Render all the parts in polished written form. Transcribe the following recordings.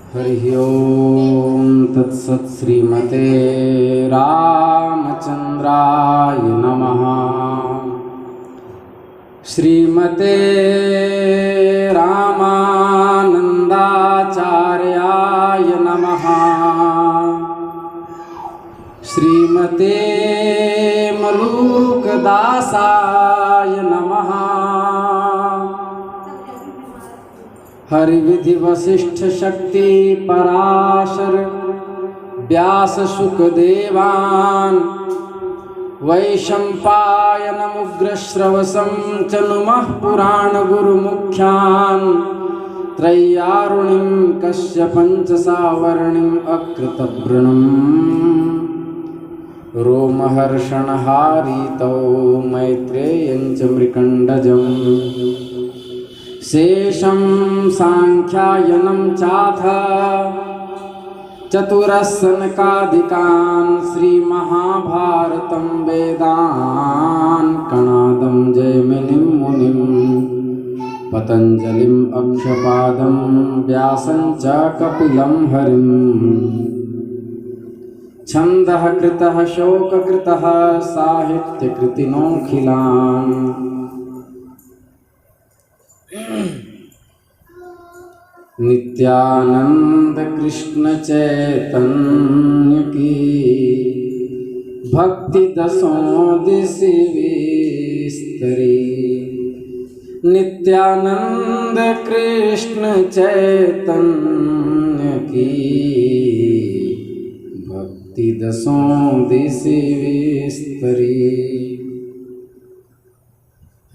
हरि ओम तत्सत् श्रीमते रामचंद्राय नमः। श्रीमते रामानंदाचार्याय नमः। श्रीमते मलूकदासाय नमः। हरिविधि वशिष्ठ शक्ति पराशर व्यास शुकदेवान् वैशंपायनमुग्रश्रवसं च नुमः पुराण गुरुमुख्यान् त्रय्यारुणिं कश्यपञ्च सावर्णिम् अकृतवृणम् रोमहर्षणहारितौ मैत्रेयं च मृकण्डजम् शेषं सांख्यायनं चाथ चतुरस्सनकादिकान् श्रीमहाभारतं वेदान् कणादं जयमिनिं मुनिं पतञ्जलिम् अक्षपादं व्यासं च कपिलं हरिं छन्दः कृतः शोककृतः साहित्यकृतिनोऽखिलान् नित्यानंद कृष्ण चैतन्य की भक्ति दसों दिश विस्तरी। नित्यानंद कृष्ण चैतन्य की भक्ति दसों दिश विस्तरी।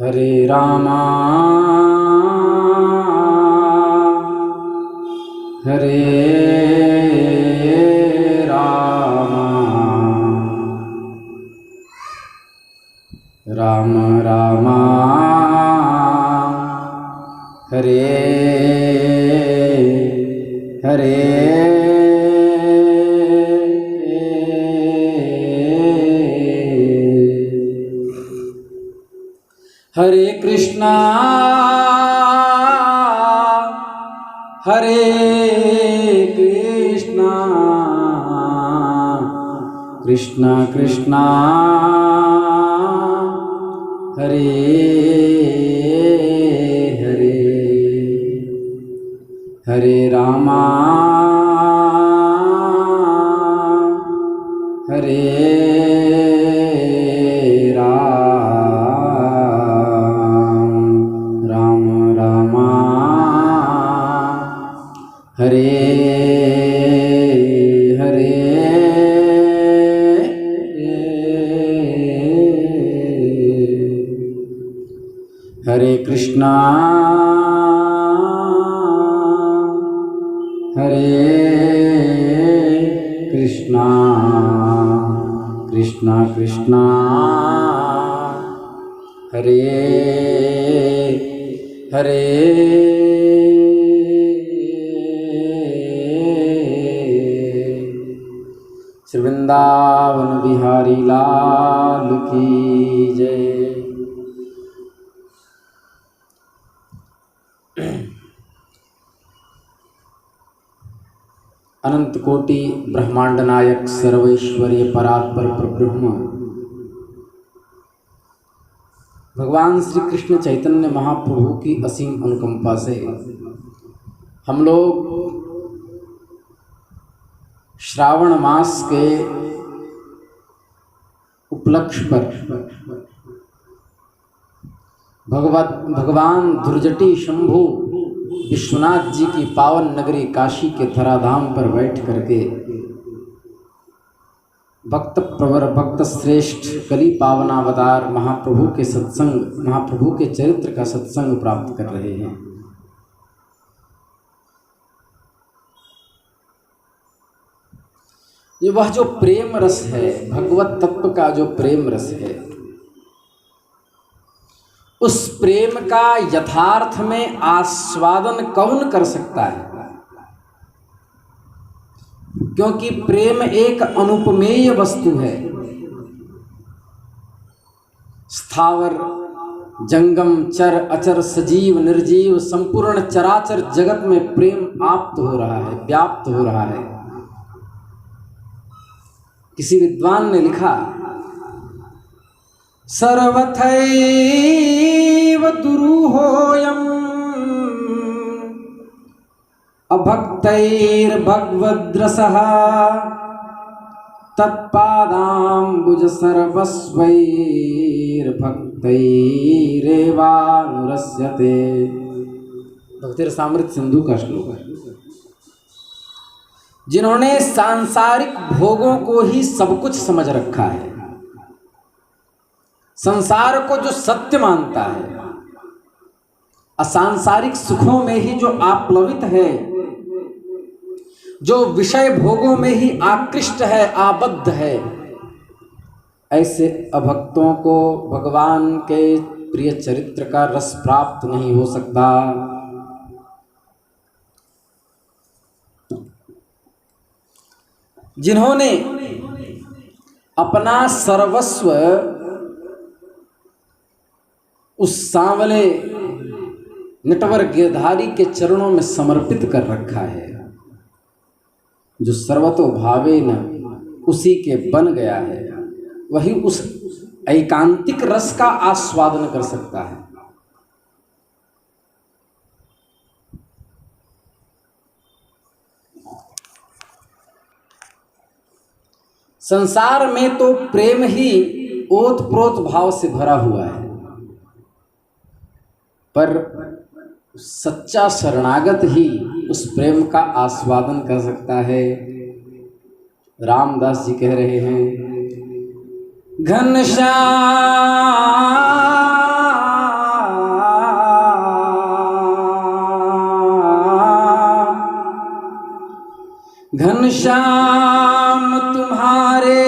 हरे रामा हरे रामा राम राम हरे हरे। हरे कृष्णा हरे कृष्णा कृष्णा कृष्णा हरे हरे। हरे रामा हरे हरे हरे। हरे कृष्णा हरे कृष्णा कृष्णा कृष्णा हरे हरे। श्री वृंदावन बिहारी लाल की जय। अनंत कोटि ब्रह्मांड नायक सर्वैश्वर्य परात्पर परब्रह्म भगवान श्री कृष्ण चैतन्य महाप्रभु की असीम अनुकंपा से हम लोग श्रावण मास के उपलक्ष्य पर भगवान धुरजटी शंभु विश्वनाथ जी की पावन नगरी काशी के धराधाम पर बैठ करके भक्त प्रवर भक्त श्रेष्ठ कली पावनावतार महाप्रभु के सत्संग महाप्रभु के चरित्र का सत्संग प्राप्त कर रहे हैं। ये वह जो प्रेम रस है, भगवत तत्व का जो प्रेम रस है, उस प्रेम का यथार्थ में आस्वादन कौन कर सकता है? क्योंकि प्रेम एक अनुपमेय वस्तु है। स्थावर जंगम चर अचर सजीव निर्जीव संपूर्ण चराचर जगत में प्रेम आप्त हो रहा है, व्याप्त हो रहा है। किसी विद्वान ने लिखा, सर्वथैव दुरूहोऽयम् अभक्तैर्भगवद्रसः तत्पादाम्बुज सर्वस्वैर्भक्तैरेवानुरस्यते। भक्तिरसामृत सिंधु का श्लोक है। जिन्होंने सांसारिक भोगों को ही सब कुछ समझ रखा है, संसार को जो सत्य मानता है, असंसारिक सुखों में ही जो आप्लवित है, जो विषय भोगों में ही आकृष्ट है, आबद्ध है, ऐसे अभक्तों को भगवान के प्रिय चरित्र का रस प्राप्त नहीं हो सकता। जिन्होंने अपना सर्वस्व उस सांवले नटवर गिरधारी के चरणों में समर्पित कर रखा है, जो सर्वतो भावेन उसी के बन गया है, वही उस ऐकांतिक रस का आस्वादन कर सकता है। संसार में तो प्रेम ही ओतप्रोत भाव से भरा हुआ है, पर सच्चा शरणागत ही उस प्रेम का आस्वादन कर सकता है। रामदास जी कह रहे हैं, घनश्याम तुम्हारे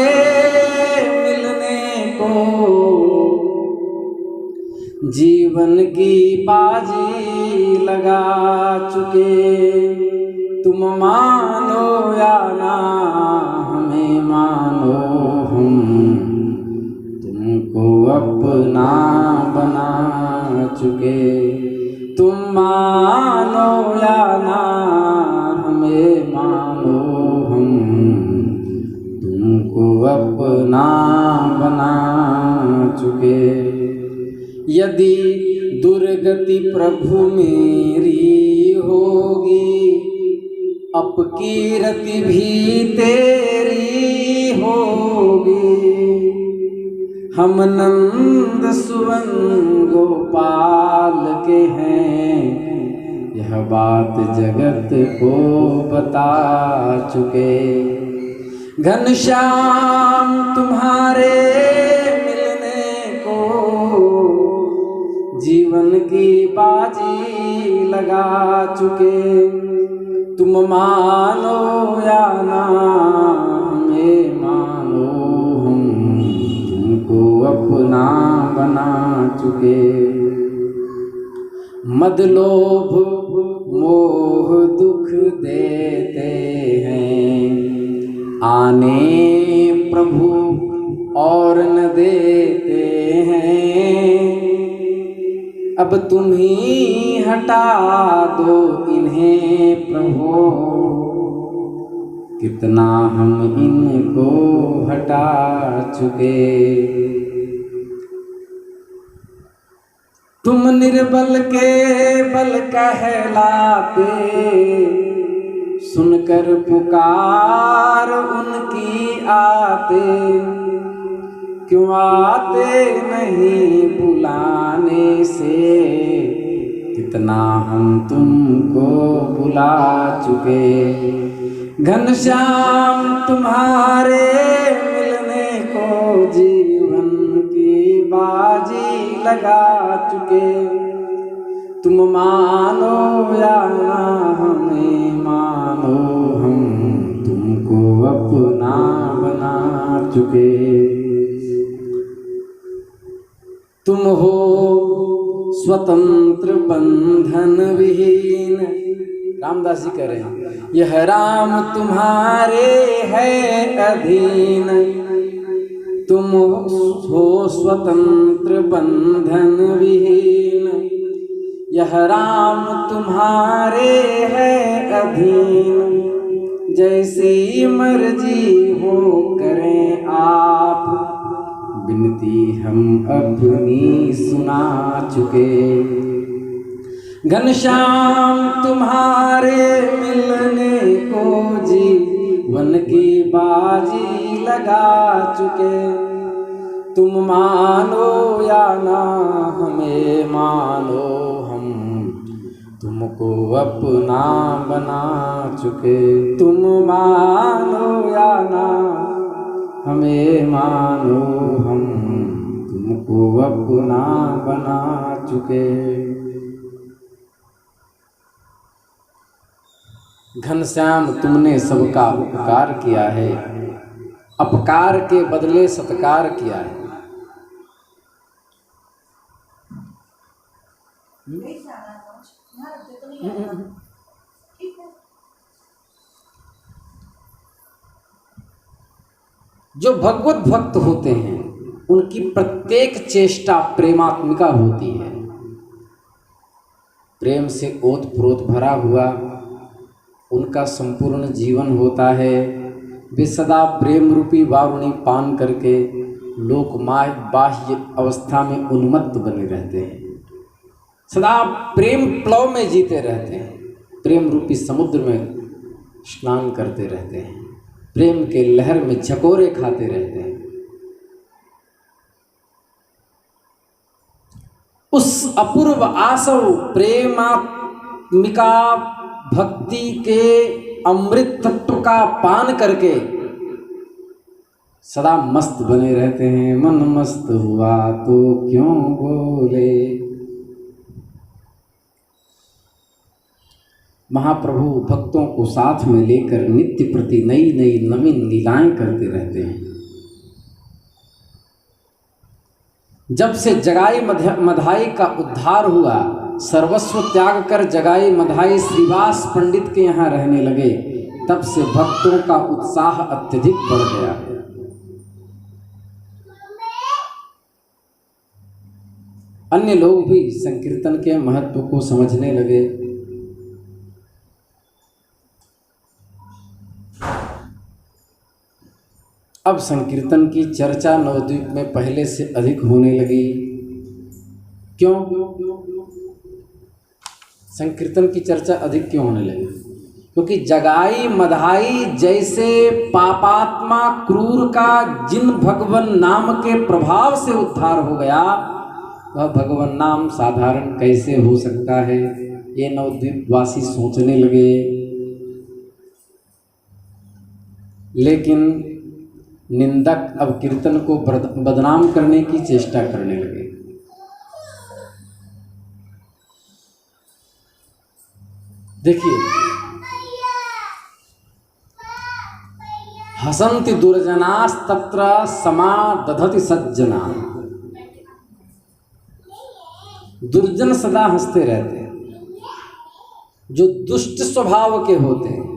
मिलने को जीवन की बाजी लगा चुके। तुम मानो या ना हमें मानो, हम तुमको अपना बना चुके। तुम मानो या ना हमें मानो, हम तुमको अपना बना चुके। यदि दुर्गति प्रभु मेरी होगी, अपकीर्ति भी तेरी होगी। हम नंद सुवन गोपाल के हैं, यह बात जगत को बता चुके। घनश्याम तुम्हारे मिलने को जीवन की बाजी लगा चुके। तुम मानो या ना हमें मानो, हम तुमको अपना बना चुके। मद लोभ मोह दुख देते हैं, आने प्रभु और न देते हैं। अब तुम ही हटा दो इन्हें प्रभु, कितना हम इनको हटा चुके। तुम निर्बल के बल कहलाते, सुनकर पुकार उनकी आते। क्यों आते नहीं बुलाने से, कितना हम तुमको बुला चुके। घनश्याम तुम्हारे मिलने को जीवन की बाजी लगा चुके। तुम मानो या ना हमें मानो, हम तुमको अपना बना चुके। तुम हो स्वतंत्र बंधन विहीन, रामदास जी कह रहे हैं, यह राम तुम्हारे है अधीन। तुम हो स्वतंत्र बंधन विहीन, यह राम तुम्हारे है अधीन, जैसी मर्जी हो करें आप, विनती हम अपनी सुना चुके। घनश्याम तुम्हारे मिलने को जीवन की बाजी लगा चुके, तुम मानो या ना हमें मानो, हम तुमको अपना बना चुके। तुम मानो या ना हमें मानो, हम तुमको अपना बना चुके। घनश्याम तुमने सबका उपकार किया है, अपकार के बदले सत्कार किया है। जो भगवत भक्त होते हैं उनकी प्रत्येक चेष्टा प्रेमात्मिका होती है, प्रेम से ओतप्रोत भरा हुआ उनका संपूर्ण जीवन होता है। वे सदा प्रेम रूपी वारुणी पान करके लोकमाय बाह्य अवस्था में उन्मत्त बने रहते हैं, सदा प्रेम प्लव में जीते रहते हैं, प्रेम रूपी समुद्र में स्नान करते रहते हैं, प्रेम के लहर में झकोरे खाते रहते हैं। उस अपूर्व आसव प्रेमात्मिका भक्ति के अमृत तत्व का पान करके सदा मस्त बने रहते हैं। मन मस्त हुआ तो क्यों बोले। महाप्रभु भक्तों को साथ में लेकर नित्य प्रति नई नई नवीन लीलाएं करते रहते हैं। जब से जगाई मधाई का उद्धार हुआ, सर्वस्व त्याग कर जगाई मधाई श्रीवास पंडित के यहाँ रहने लगे, तब से भक्तों का उत्साह अत्यधिक बढ़ गया। अन्य लोग भी संकीर्तन के महत्व को समझने लगे। अब संकीर्तन की चर्चा नवद्वीप में पहले से अधिक होने लगी। क्यों? संकीर्तन की चर्चा अधिक क्यों होने लगी? क्योंकि जगाई मधाई जैसे पापात्मा क्रूर का जिन भगवन नाम के प्रभाव से उद्धार हो गया, वह भगवन नाम साधारण कैसे हो सकता है, ये नवद्वीप वासी सोचने लगे। लेकिन निंदक अब कीर्तन को बदनाम करने की चेष्टा करने लगे। देखिए, हसन्ति दुर्जनास्तत्र समा दधति सज्जना। दुर्जन सदा हंसते रहते हैं, जो दुष्ट स्वभाव के होते हैं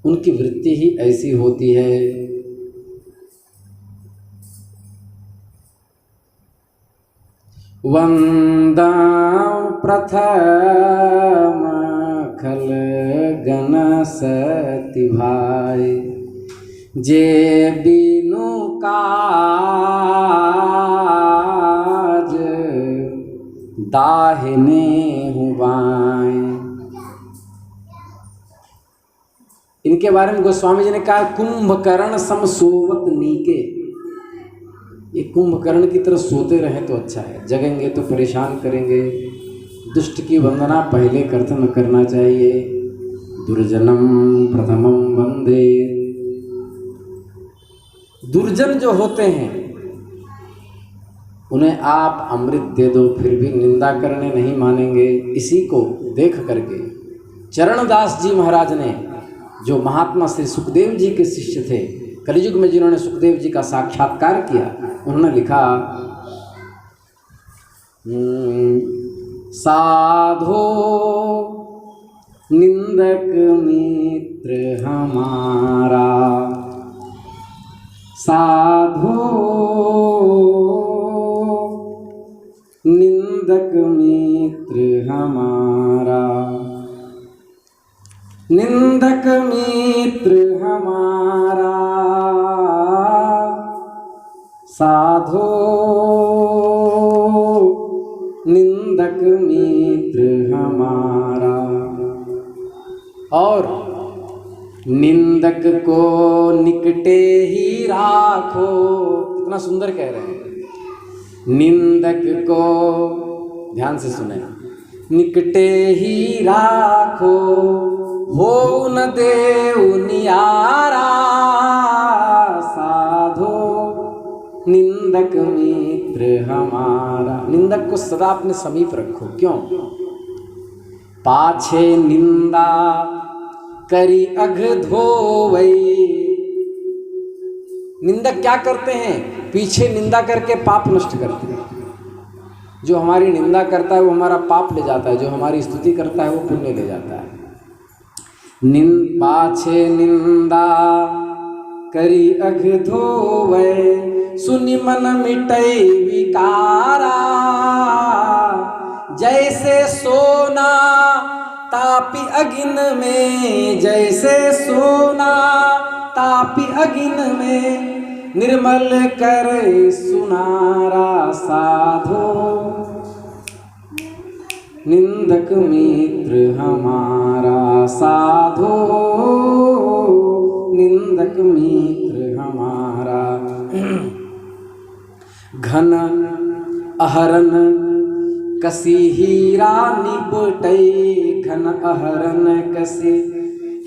उनकी वृत्ति ही ऐसी होती है। वंदा प्रथम खल गण सति भाई, जे बिनु काज दाहिने हुआएं। इनके बारे में गोस्वामी जी ने कहा, कुंभकर्ण सम सोवत नीके। ये कुंभकर्ण की तरह सोते रहें तो अच्छा है, जगेंगे तो परेशान करेंगे। दुष्ट की वंदना पहले कर्तन करना चाहिए। दुर्जनम प्रथमम वंदे। दुर्जन जो होते हैं उन्हें आप अमृत दे दो, फिर भी निंदा करने नहीं मानेंगे। इसी को देख करके चरणदास जी महाराज ने, जो महात्मा श्री सुखदेव जी के शिष्य थे, कलियुग में जिन्होंने सुखदेव जी का साक्षात्कार किया, उन्होंने लिखा, साधो निंदक मित्र हमारा, साधो निंदक मित्र हमारा, निंदक मित्र हमारा, साधो निंदक मित्र हमारा। और निंदक को निकटे ही राखो, कितना सुंदर कह रहे हैं। निंदक को, ध्यान से सुने, निकटे ही राखो, हो न देव नियारा, साधो निंदक मित्र हमारा। निंदक को सदा अपने समीप रखो। क्यों? पाछे निंदा करी अघ धोवई। निंदक क्या करते हैं? पीछे निंदा करके पाप नष्ट करते हैं। जो हमारी निंदा करता है वो हमारा पाप ले जाता है, जो हमारी स्तुति करता है वो पुण्य ले जाता है। पाछे निंदा करी अघ धोवै, सुनि मन मिटई विकारा, जैसे सोना तापी अगिन में, जैसे सोना तापी अगिन में, निर्मल कर सुनारा, साधो निंदक मित्र हमारा, साधो निंदक मित्र हमारा। घन अहरन कसी हीरा निबटै, घन अहरन कसी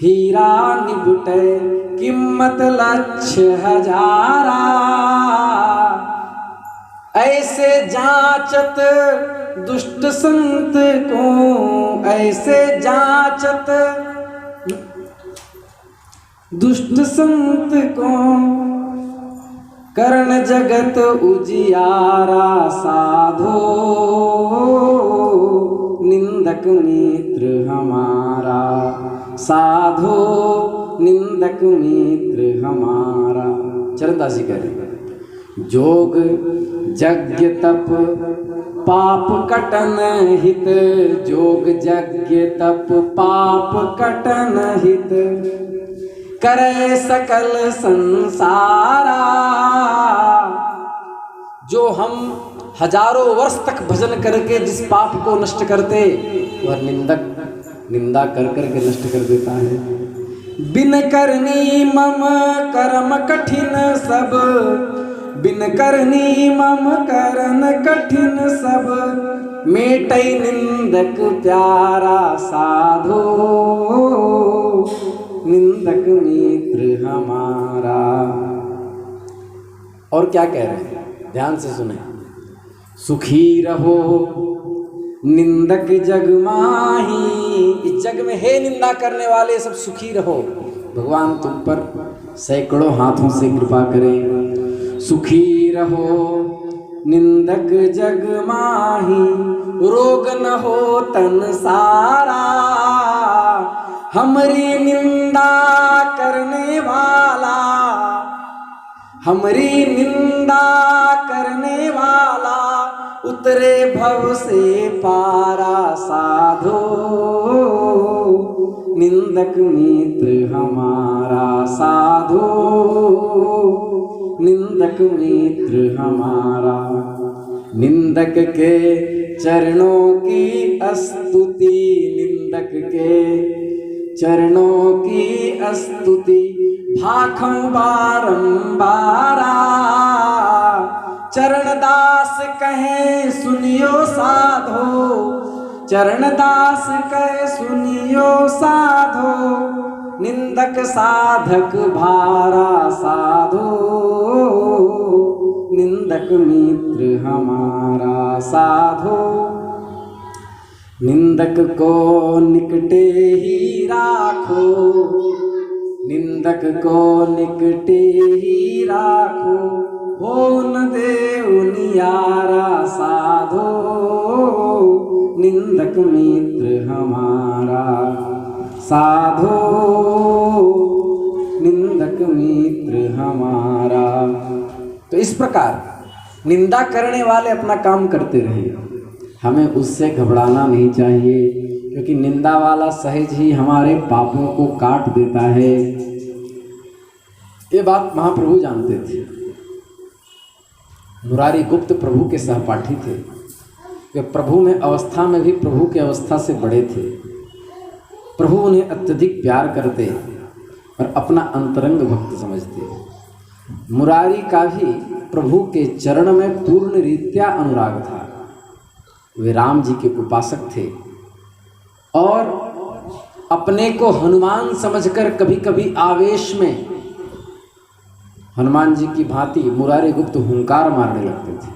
हीरा निबटै, कीमत लक्ष्य हजारा, ऐसे जांचत दुष्ट संत को, ऐसे जांचत दुष्ट संत को, करण जगत उजियारा, साधो निंदक मित्र हमारा, साधो निंदक मित्र हमारा। चरणदास जी कह रहे हैं, जोग यज्ञ तप पाप कटन हित, जोग यज्ञ तप पाप कटन हित, करे सकल संसारा। जो हम हजारों वर्ष तक भजन करके जिस पाप को नष्ट करते, वह निंदक निंदा कर करके नष्ट कर देता है। बिन करनी मम कर्म कठिन सब, बिन करनी मम करन कठिन सब, मेटई निंदक प्यारा, साधो निंदक मित्र हमारा। और क्या कह रहे हैं? ध्यान से सुने। सुखी रहो निंदक जग माही, इस जग में हे निंदा करने वाले सब सुखी रहो। भगवान तुम पर सैकड़ों हाथों से कृपा करें। सुखी रहो निंदक जग माही, रोग न हो तन सारा, हमरी निंदा करने वाला, हमरी निंदा करने वाला, उतरे भव से पारा, साधो निंदक मित्र हमारा, साधो निंदक मित्र हमारा। निंदक के चरणों की स्तुति, निंदक के चरणों की स्तुति, भाखों बारंबारा, चरणदास कहे सुनियो साधो, चरणदास कहे सुनियो साधो, निंदक साधक भारा, साधो निंदक मित्र हमारा, साधो निंदक को निकटे ही राखो, निंदक को निकटे ही राखो, हो न देव नियारा, साधो निंदक मित्र हमारा, साधो निंदक मित्र हमारा। इस प्रकार निंदा करने वाले अपना काम करते रहे, हमें उससे घबराना नहीं चाहिए, क्योंकि निंदा वाला सहज ही हमारे पापों को काट देता है। ये बात महाप्रभु जानते थे। मुरारी गुप्त प्रभु के सहपाठी थे। वे प्रभु में अवस्था में भी प्रभु की अवस्था से बड़े थे। प्रभु उन्हें अत्यधिक प्यार करते और अपना अंतरंग भक्त समझते। मुरारी का भी प्रभु के चरण में पूर्ण रीत्या अनुराग था। वे राम जी के उपासक थे और अपने को हनुमान समझकर कभी कभी आवेश में हनुमान जी की भांति मुरारी गुप्त हुंकार मारने लगते थे।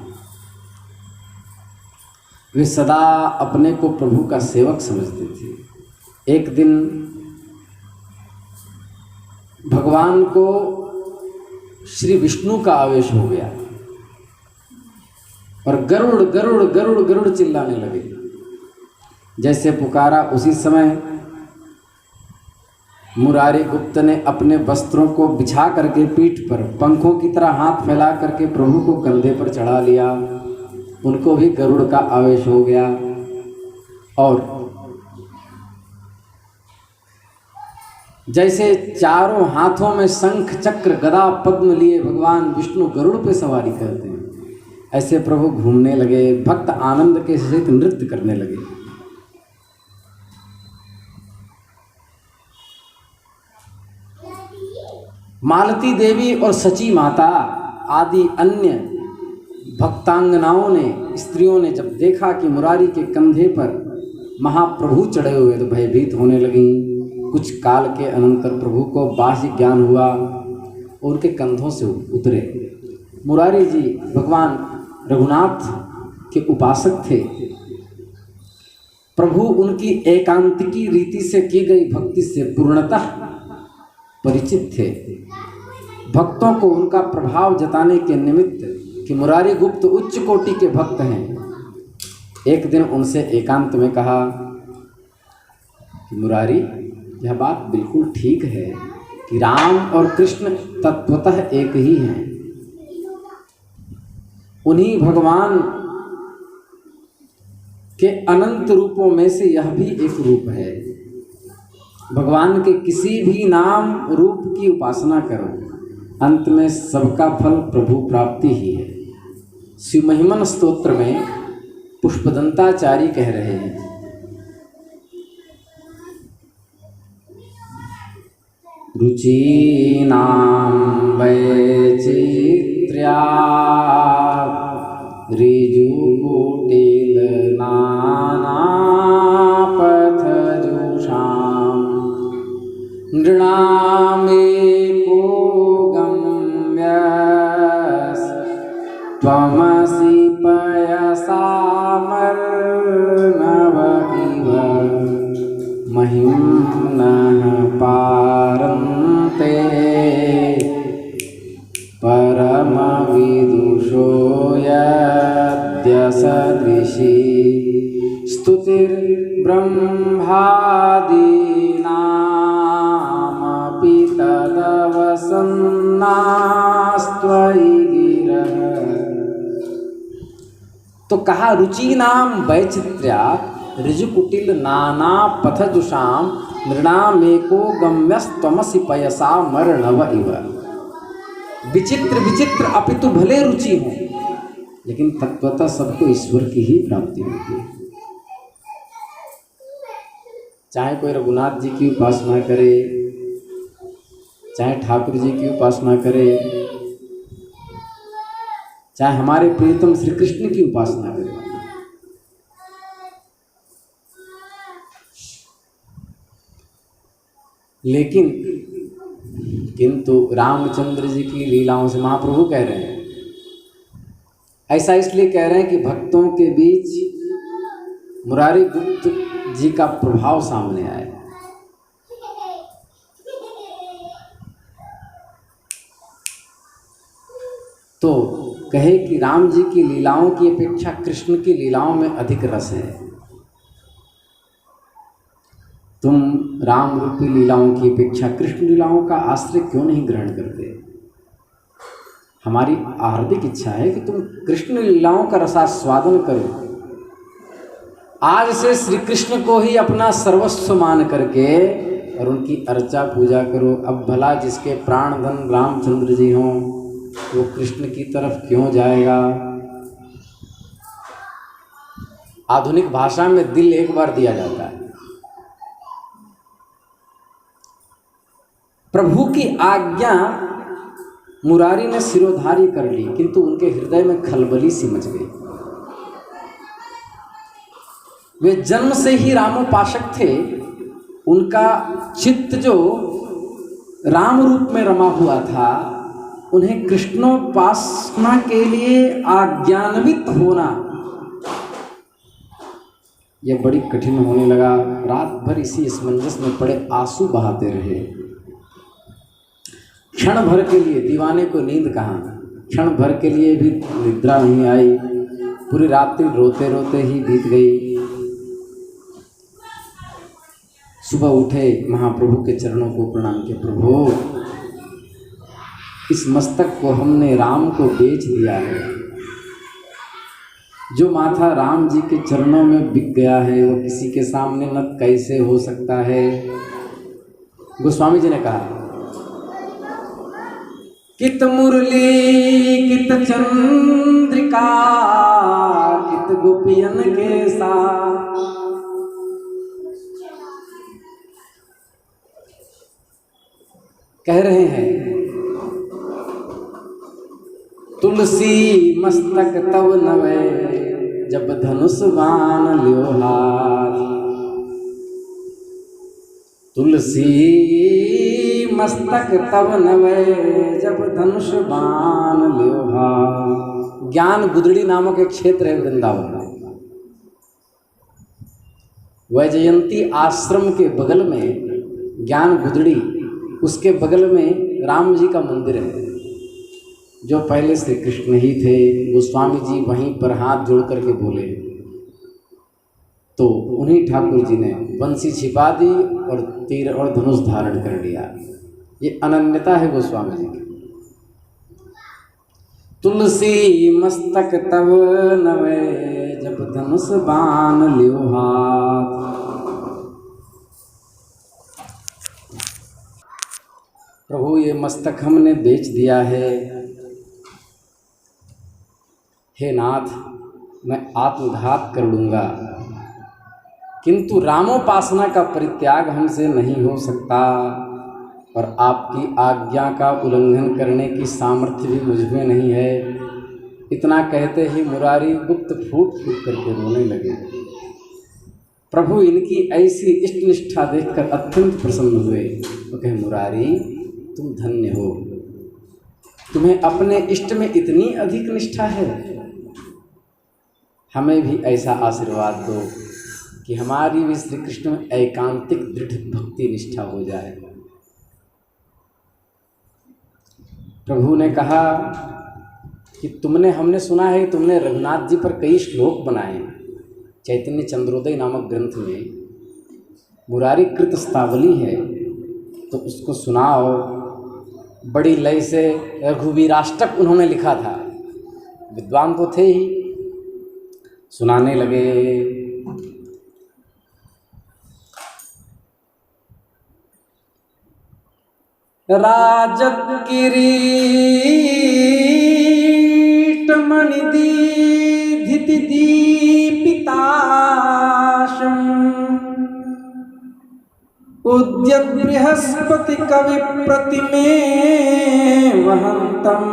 वे सदा अपने को प्रभु का सेवक समझते थे। एक दिन भगवान को श्री विष्णु का आवेश हो गया और गरुड़ गरुड़ गरुड़ गरुड़ चिल्लाने लगे। जैसे पुकारा उसी समय मुरारी गुप्त ने अपने वस्त्रों को बिछा करके पीठ पर पंखों की तरह हाथ फैला करके प्रभु को कंधे पर चढ़ा लिया। उनको भी गरुड़ का आवेश हो गया और जैसे चारों हाथों में शंख चक्र गदा पद्म लिए भगवान विष्णु गरुड़ पे सवारी करते हैं, ऐसे प्रभु घूमने लगे। भक्त आनंद के सहित नृत्य करने लगे। मालती देवी और सची माता आदि अन्य भक्तांगनाओं ने, स्त्रियों ने जब देखा कि मुरारी के कंधे पर महाप्रभु चढ़े हुए तो भयभीत होने लगी। कुछ काल के अनंतर प्रभु को बाह्य ज्ञान हुआ, उनके कंधों से उतरे। मुरारी जी भगवान रघुनाथ के उपासक थे। प्रभु उनकी एकांतिकी रीति से की गई भक्ति से पूर्णतः परिचित थे। भक्तों को उनका प्रभाव जताने के निमित्त कि मुरारी गुप्त उच्च कोटि के भक्त हैं, एक दिन उनसे एकांत में कहा कि मुरारी, यह बात बिल्कुल ठीक है कि राम और कृष्ण तत्वतः एक ही हैं। उन्हीं भगवान के अनंत रूपों में से यह भी एक रूप है। भगवान के किसी भी नाम रूप की उपासना करो, अंत में सबका फल प्रभु प्राप्ति ही है। शिव महिमन स्तोत्र में पुष्पदंताचार्य कह रहे हैं, रुचीनां वैचित्र्या ऋजुकुटिल नानापथजुषां नृणामेको गम्यस्त्वमसि पयसामर्णव इव महिम्नः पारन्ते परमविदुषो यद्यसदृशी स्तुतिर्ब्रह्मादीनामपि तदवसन्नास्त्वयि गिरः। तो कहा रुचि नाम वैचित्र्या ऋजुकुटिल नाना पथजुषाम नृणामेको गम्यस्त्वमसि पयसा मर्णव इव। विचित्र विचित्र अपितु भले रुचि हो, लेकिन तत्वतः सबको ईश्वर की ही प्राप्ति होती है। चाहे कोई रघुनाथ जी की उपासना करे, चाहे ठाकुर जी की उपासना करे, चाहे हमारे प्रियतम श्री कृष्ण की उपासना करे, लेकिन किंतु रामचंद्र जी की लीलाओं से महाप्रभु कह रहे हैं, ऐसा इसलिए कह रहे हैं कि भक्तों के बीच मुरारी गुप्त जी का प्रभाव सामने आए। तो कहे कि राम जी की लीलाओं की अपेक्षा कृष्ण की लीलाओं में अधिक रस है। तुम राम रूपी लीलाओं की अपेक्षा कृष्ण लीलाओं का आश्रय क्यों नहीं ग्रहण करते? हमारी हार्दिक इच्छा है कि तुम कृष्ण लीलाओं का रसास्वादन करो। आज से श्री कृष्ण को ही अपना सर्वस्व मान करके और उनकी अर्चा पूजा करो। अब भला जिसके प्राण धन रामचंद्र जी हों वो कृष्ण की तरफ क्यों जाएगा? आधुनिक भाषा में दिल एक बार दिया जाता है। प्रभु की आज्ञा मुरारी ने सिरोधारी कर ली, किंतु उनके हृदय में खलबली सी मच गई। वे जन्म से ही रामोपासक थे। उनका चित्त जो राम रूप में रमा हुआ था, उन्हें कृष्णोपासना के लिए आज्ञान्वित होना यह बड़ी कठिन होने लगा। रात भर इसी असमंजस में पड़े आंसू बहाते रहे। क्षण भर के लिए दीवाने को नींद कहाँ, क्षण भर के लिए भी निद्रा नहीं आई। पूरी रात्रि रोते रोते ही बीत गई। सुबह उठे, महाप्रभु के चरणों को प्रणाम किया। प्रभु, इस मस्तक को हमने राम को बेच दिया है। जो माथा राम जी के चरणों में बिक गया है वो किसी के सामने नत कैसे हो सकता है? गोस्वामी जी ने कहा, कित मुरली कित चंद्रिका कित गोपियन के साथ। कह रहे हैं, तुलसी मस्तक तव नवे जब धनुष बाण लियो हाथ। तुलसी मस्तक तव नवे जब धनुष बाण लियो हाथ। ज्ञान गुदड़ी नामक एक क्षेत्र है वृंदावन में। वैजयंती आश्रम के बगल में ज्ञान गुदड़ी, उसके बगल में राम जी का मंदिर है, जो पहले श्री कृष्ण ही थे। गोस्वामी जी वहीं पर हाथ जोड़ करके बोले, तो उन्हीं ठाकुर जी ने बंसी छिपा दी और तीर और धनुष धारण कर लिया। ये अनन्यता है गोस्वामी जी की। तुलसी मस्तक तव नवे जब धनुष बाण लियो हाथ। प्रभु, ये मस्तक हमने बेच दिया है। हे नाथ, मैं आत्मघात कर लूँगा, किंतु रामोपासना का परित्याग हमसे नहीं हो सकता और आपकी आज्ञा का उल्लंघन करने की सामर्थ्य भी मुझ में नहीं है। इतना कहते ही मुरारी गुप्त फूट फूट करके रोने लगे। प्रभु इनकी ऐसी इष्ट निष्ठा देखकर अत्यंत प्रसन्न हुए। तो कहे, मुरारी तुम धन्य हो, तुम्हें अपने इष्ट में इतनी अधिक निष्ठा है। हमें भी ऐसा आशीर्वाद दो कि हमारी भी श्री कृष्ण में एकांतिक दृढ़ भक्ति निष्ठा हो जाए। प्रभु ने कहा कि हमने सुना है कि तुमने रघुनाथ जी पर कई श्लोक बनाए। चैतन्य चंद्रोदय नामक ग्रंथ में मुरारी कृत स्तावली है, तो उसको सुनाओ। बड़ी लय से रघुवीराष्टक उन्होंने लिखा था, विद्वान तो थे ही। सुनाने लगे। राजत किरीट मणिदीधिति दीपिताशं उद्यत बृहस्पति कवि प्रतिमे वहंतम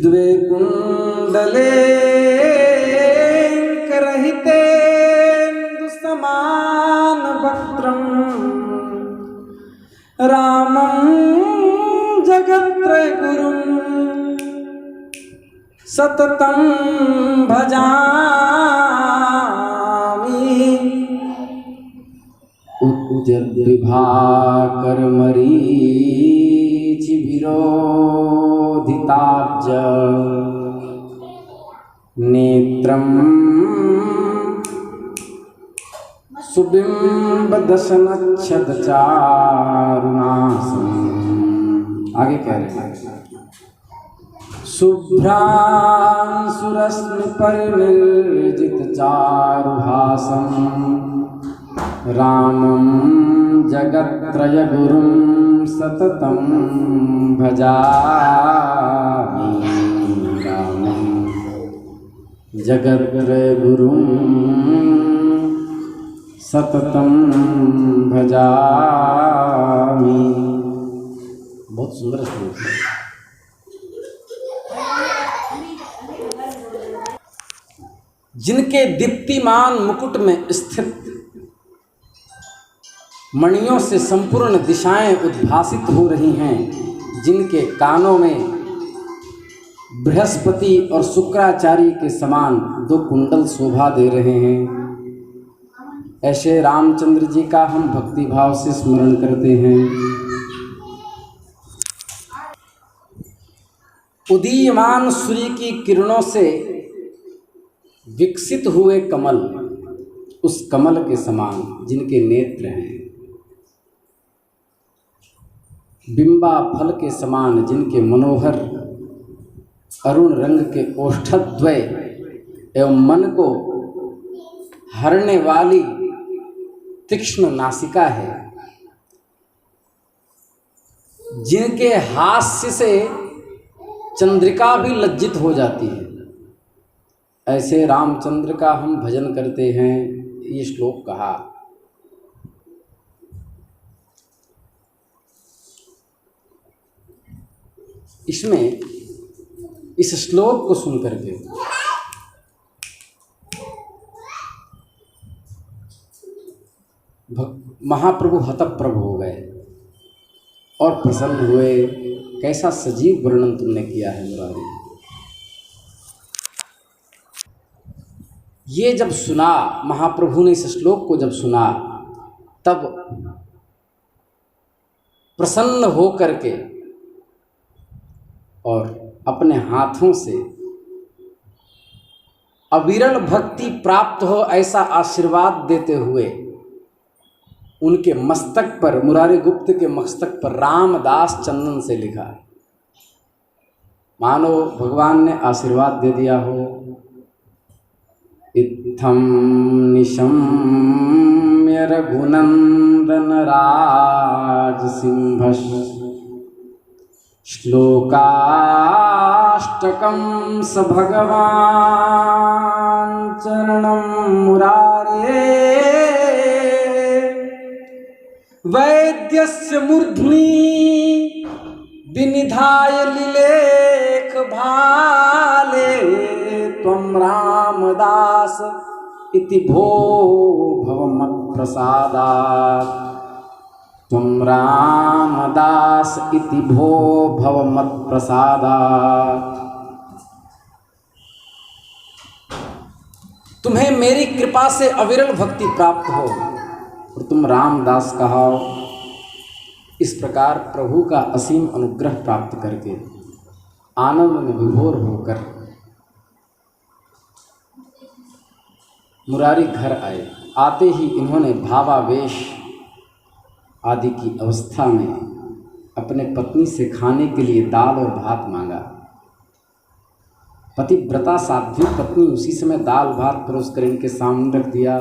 द्वे कुंडले करहितेन्दु समान वक्त्रम रामं जगत्त्रय गुरुं सततं भजामि। उद्यद्विभाकर मरीचि विरोधिताब्ज नेत्रं सुबिम्बदशनच्छदचारुणासम्। आगे कह रहे हैं, शुभ्रांशुरश्मिपरिनिर्जितचारुहासं रामं जगत्त्रयगुरुं सततं भजामि। रामं जगत्त्रयगुरुं सततं भजामि। बहुत सुंदर श्लोक है। जिनके दीप्तिमान मुकुट में स्थित मणियों से संपूर्ण दिशाएं उद्भासित हो रही हैं, जिनके कानों में बृहस्पति और शुक्राचार्य के समान दो कुंडल शोभा दे रहे हैं, ऐसे रामचंद्र जी का हम भक्ति भाव से स्मरण करते हैं। उदीयमान सूर्य की किरणों से विकसित हुए कमल, उस कमल के समान जिनके नेत्र हैं, बिंबा फल के समान जिनके मनोहर अरुण रंग के ओष्ठद्वय एवं मन को हरने वाली तीक्ष्ण नासिका है, जिनके हास्य से चंद्रिका भी लज्जित हो जाती है, ऐसे रामचंद्र का हम भजन करते हैं। ये श्लोक कहा। इसमें इस श्लोक को सुनकर के महाप्रभु हतप्रभ हो गए और प्रसन्न हुए। कैसा सजीव वर्णन तुमने किया है मुरारी। ये जब सुना, महाप्रभु ने इस श्लोक को जब सुना, तब प्रसन्न हो करके और अपने हाथों से अविरल भक्ति प्राप्त हो ऐसा आशीर्वाद देते हुए उनके मस्तक पर, मुरारी गुप्त के मस्तक पर रामदास चंदन से लिखा। मानो भगवान ने आशीर्वाद दे दिया हो। इत्थं निशम्य रघुनंदन राजसिंहः श्लोकाष्टकं स भगवान् चरणं मुरारे वैद्यस्य मूर्ध्नि विनिधाय लिलेख भाले त्वं रामदास इति भो भव मत्प्रसादात्। त्वं रामदास इति भो भव मत्प्रसादात्। तुम्हें मेरी कृपा से अविरल भक्ति प्राप्त हो और तुम रामदास कहाओ। इस प्रकार प्रभु का असीम अनुग्रह प्राप्त करके आनंद में विभोर होकर मुरारी घर आए। आते ही इन्होंने भावावेश आदि की अवस्था में अपने पत्नी से खाने के लिए दाल और भात मांगा। पतिव्रता साध्वी पत्नी उसी समय दाल भात परोसकर इनके सामने रख दिया।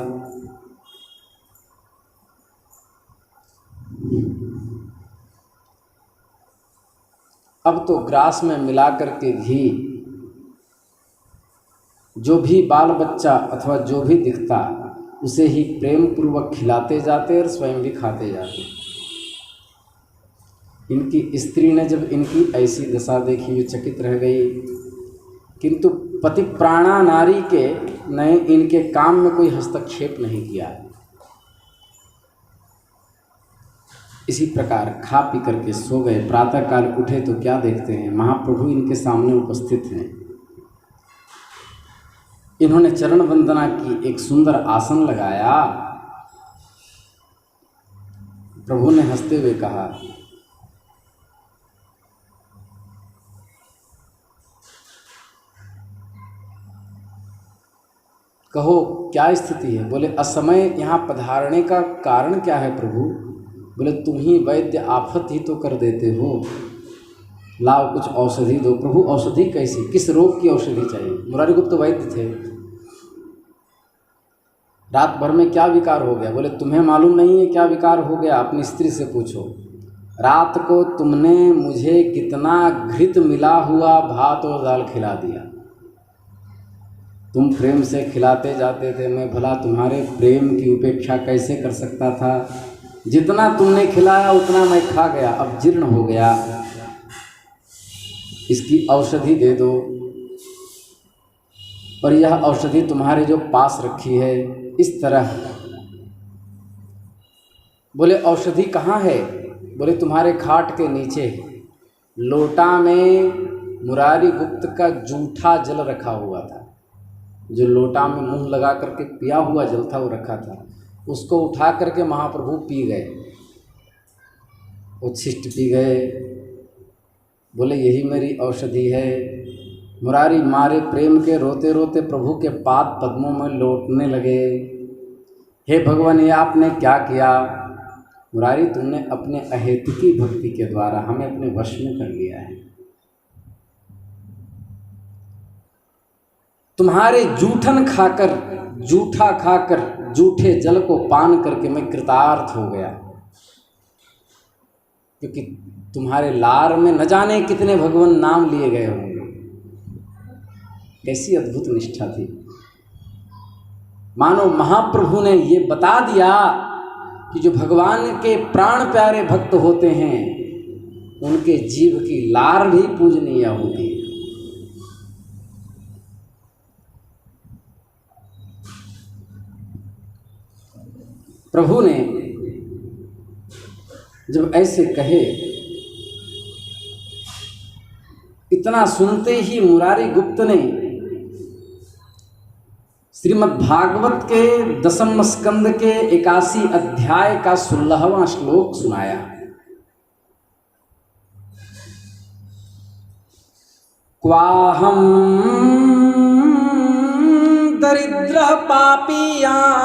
अब तो ग्रास में मिला करके घी जो भी बाल बच्चा अथवा जो भी दिखता उसे ही प्रेम पूर्वक खिलाते जाते और स्वयं भी खाते जाते। इनकी स्त्री ने जब इनकी ऐसी दशा देखी वे चकित रह गई, किंतु पति प्राणा नारी के ने इनके काम में कोई हस्तक्षेप नहीं किया। इसी प्रकार खा पी करके सो गए। प्रातःकाल उठे तो क्या देखते हैं, महाप्रभु इनके सामने उपस्थित हैं। इन्होंने चरण वंदना की, एक सुंदर आसन लगाया। प्रभु ने हंसते हुए कहा, कहो क्या स्थिति है। बोले असमय यहाँ पधारने का कारण क्या है प्रभु। बोले तुम ही वैद्य, आफत ही तो कर देते हो। लाओ कुछ औषधि दो। प्रभु औषधि कैसी, किस रोग की औषधि चाहिए? मुरारी गुप्त वैद्य थे। रात भर में क्या विकार हो गया? बोले तुम्हें मालूम नहीं है क्या विकार हो गया? अपनी स्त्री से पूछो। रात को तुमने मुझे कितना घृत मिला हुआ भात और दाल खिला दिया। तुम प्रेम से खिलाते जाते थे, मैं भला तुम्हारे प्रेम की उपेक्षा कैसे कर सकता था? जितना तुमने खिलाया उतना मैं खा गया, अब जीर्ण हो गया, इसकी औषधि दे दो। और यह औषधि तुम्हारे जो पास रखी है इस तरह। बोले औषधि कहाँ है? बोले तुम्हारे खाट के नीचे है। लोटा में मुरारी गुप्त का जूठा जल रखा हुआ था, जो लोटा में मुंह लगा करके पिया हुआ जल था वो रखा था। उसको उठा करके महाप्रभु पी गए, उच्छिष्ट पी गए। बोले यही मेरी औषधि है। मुरारी मारे प्रेम के रोते रोते प्रभु के पाद पद्मों में लौटने लगे। हे भगवान, ये आपने क्या किया? मुरारी, तुमने अपने अहेतुकी भक्ति के द्वारा हमें अपने वश में कर लिया है। तुम्हारे जूठन खाकर, जूठा खाकर, जूठे जल को पान करके मैं कृतार्थ हो गया, क्योंकि तुम्हारे लार में न जाने कितने भगवान नाम लिए गए होंगे। कैसी अद्भुत निष्ठा थी! मानो महाप्रभु ने ये बता दिया कि जो भगवान के प्राण प्यारे भक्त होते हैं उनके जीव की लार भी पूजनीय होती है। प्रभु ने जब ऐसे कहे, इतना सुनते ही मुरारी गुप्त ने श्रीमद् भागवत के 10वें स्कंद के 81 अध्याय का 16वां श्लोक सुनाया। क्वाहम दरिद्र पापियान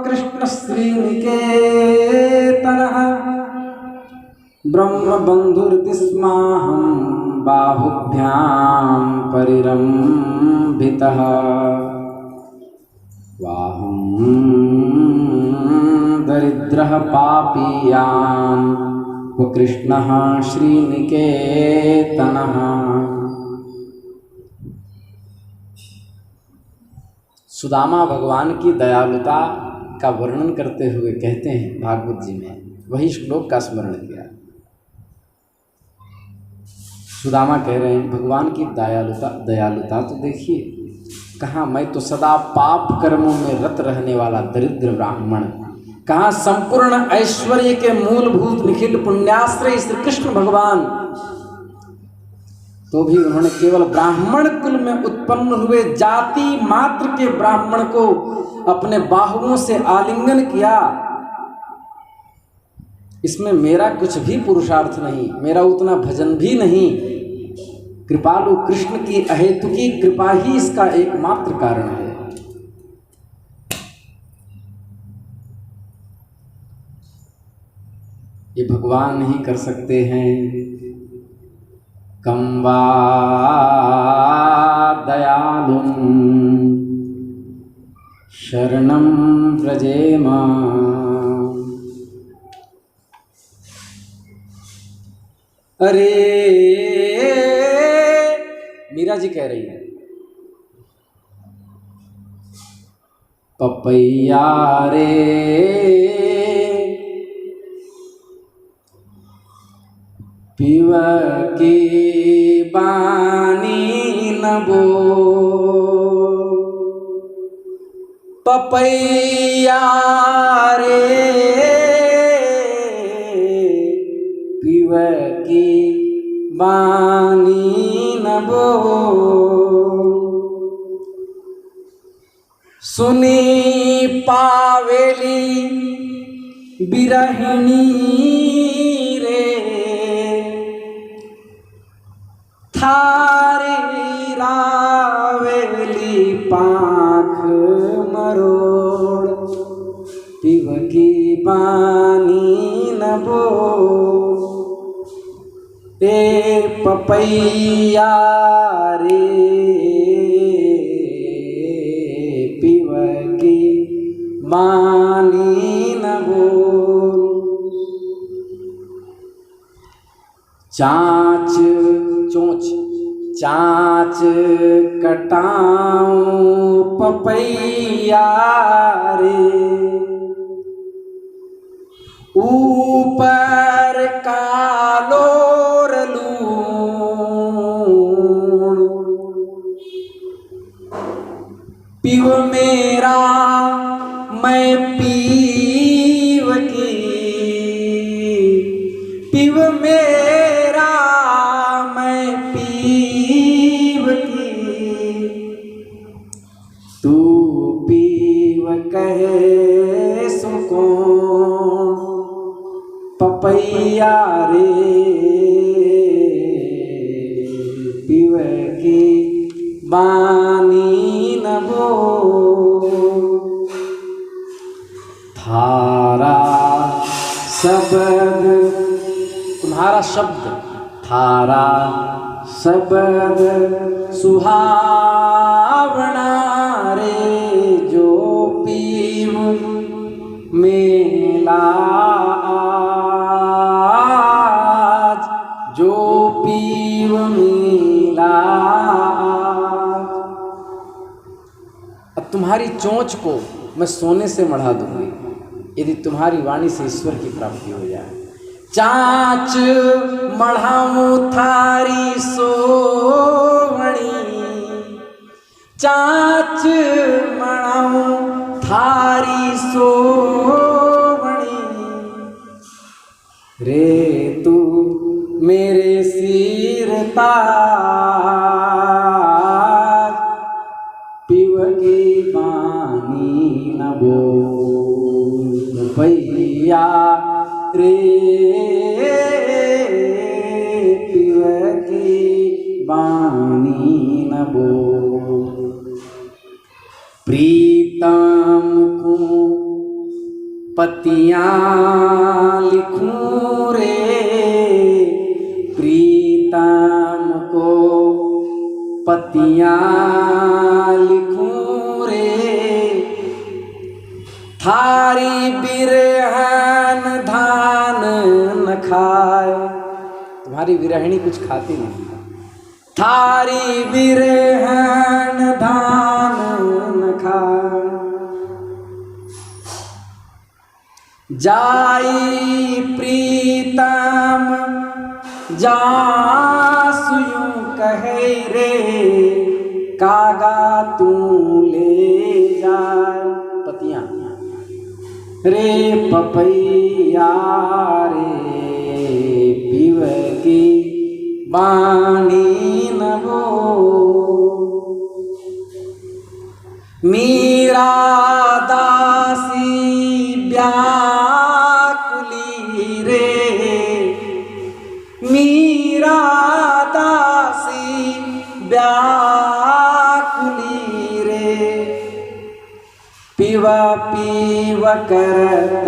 कृष्ण श्रीनिकेतनः ब्रह्म बंधुर्दिस्माहं बाहुभ्यां परिरंभितः। वाहं दरिद्रः पापियां कृष्णः श्रीनिकेतनः। सुदामा भगवान की दयालुता का वर्णन करते हुए कहते हैं भागवत जी में, वही श्लोक का स्मरण किया। सुदामा कह रहे हैं भगवान की दयालुता तो देखिए, कहाँ मैं तो सदा पाप कर्मों में रत रहने वाला दरिद्र ब्राह्मण, कहाँ संपूर्ण ऐश्वर्य के मूलभूत निखिल पुण्याश्रय श्री कृष्ण भगवान, तो भी उन्होंने केवल ब्राह्मण कुल में उत्पन्न हुए जाति मात्र के ब्राह्मण को अपने बाहुओं से आलिंगन किया। इसमें मेरा कुछ भी पुरुषार्थ नहीं, मेरा उतना भजन भी नहीं। कृपालु कृष्ण की अहेतुकी कृपा ही इसका एकमात्र कारण है। ये भगवान ही कर सकते हैं। कं वा दयालुं शरणं व्रजेम। अरे मीरा जी कह रही है, पपैया रे पीव की बानी न बो, पपैया रे पीव की बानी न बो। सुनी पावेली बिरहिणी रे, थारी रावेली पाख मरोड़, पीव की बानी न बो। ए पपैया रे पीव की बानी न बोल। चाँच चोंच चाँच कटाऊं पपैया रे, ऊपर कालोर लूण पीव मेरा मैं पीव की, पीव मेरा मैं पीव की। तू पीव कहे सुको पपैया रे पीव की बानी न बोल। थारा शब्द तुम्हारा शब्द, थारा शब्द सुहावना रे, जो पीव मेला आज, जो पीव मेला। अब तुम्हारी चोंच को मैं सोने से मढ़ा दूंगी यदि तुम्हारी वाणी से ईश्वर की प्राप्ति हो जाए। चाँच मढ़ाऊं थारी सोवणी, चाँच मढ़ाऊं थारी सोवणी रे, तू मेरे सिर ताज पीव की बानी न बोल। पपैया रे पीव की बानी न बोल। प्रीतम को पतियाँ लिखूं रे, प्रीतम को पतियाँ लिखूं रे, थारी बिरहन धान न खाए। तुम्हारी विरहिणी कुछ खाती नहीं, थारी बिरहन धान न खाए। जाई प्रीतम जासुयूं कहे रे, कागा तू ले जाए पतियाँ रे पपैया रे पीव की बानी न बोल। मीरा दासी व्याकुली रे, मीरा दासी व्याकुली रे, पीव पीव करत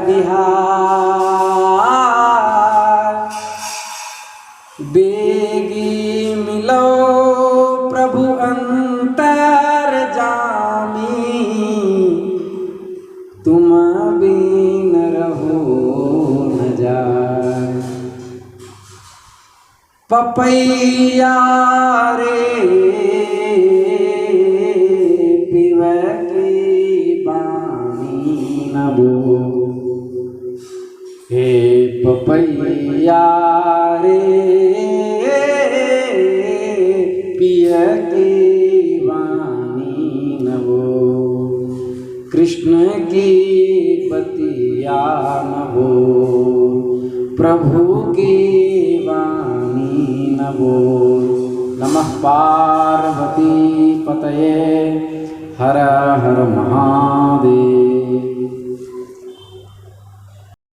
बिहार। बेगी मिलो प्रभु अंतर जामी, तुम बिन रहो न जाए। पपैया रे पीव की बानी न बोल। हे पपैया रे पिय की वाणी न बोल। कृष्ण की बतिया न बोल, प्रभु की वाणी न बोल। नमः पार्वती पतये हर हर महादेव।